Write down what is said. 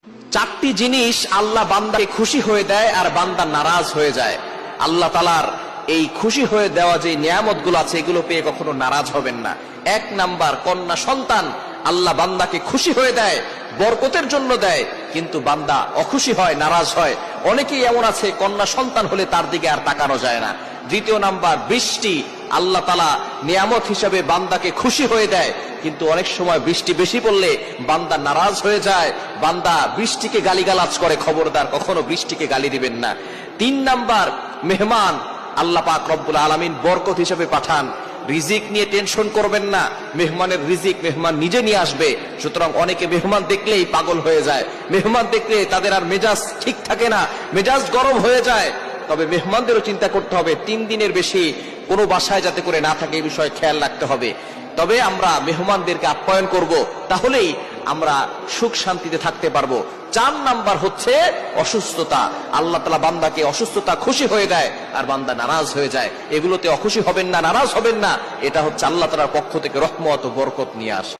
চারটি জিনিস আল্লাহ বান্দাকে খুশি হয়ে দেয় আর বান্দা নারাজ হয়ে যায়। আল্লাহ তাআলার এই খুশি হয়ে দেওয়া যে নিয়ামতগুলো আছে এগুলো পেয়ে কখনো নারাজ হবেন না। এক নাম্বার, কন্যা সন্তান আল্লাহ বান্দাকে খুশি হয়ে দেয়, বরকতের জন্য দেয়, কিন্তু বান্দা অখুশি হয়, নারাজ হয়। অনেকেই এমন আছে কন্যা সন্তান হলে তার দিকে আর তাকানো যায় না। দ্বিতীয় নাম্বার, বৃষ্টি আল্লাহ তাআলা নিয়ামত হিসাবে বান্দাকে খুশি হয়ে দেয়, কিন্তু অনেক সময় বৃষ্টি বেশি পড়লে বান্দা নারাজ হয়ে যায়, বান্দা বৃষ্টিকে গালিগালাজ করে। খবরদার, কখনো বৃষ্টিকে গালি দিবেন না। তিন নাম্বার, মেহমান আল্লাহ পাক রব্বুল আলামিন বরকত হিসেবে পাঠান। রিজিক নিয়ে টেনশন করবেন না, মেহমানের রিজিক মেহমান নিজে নিয়ে আসবে। সুতরাং অনেকে মেহমান দেখলেই পাগল হয়ে যায়, মেহমান দেখলে তাদের আর মেজাজ ঠিক থাকে না, মেজাজ গরম হয়ে যায়। তবে মেহমানদেরও চিন্তা করতে হবে, 3 দিনের বেশি কোনো বাসায় যাতে করে না থাকে এই বিষয়ে খেয়াল রাখতে হবে। তবে আমরা মেহমানদেরকে আপ্যায়ন করব, তাহলেই আমরা সুখ শান্তিতে থাকতে পারবো। 4 নাম্বার হচ্ছে অসুস্থতা। আল্লাহ তাআলা বান্দাকে অসুস্থতা খুশি হয়ে দেয় আর বান্দা নারাজ হয়ে যায়। এগুলোতে অখুশি হবেন না, নারাজ হবেন না। এটা হচ্ছে আল্লাহ তাআলার পক্ষ থেকে রহমত ও বরকত নিয়ে আসে।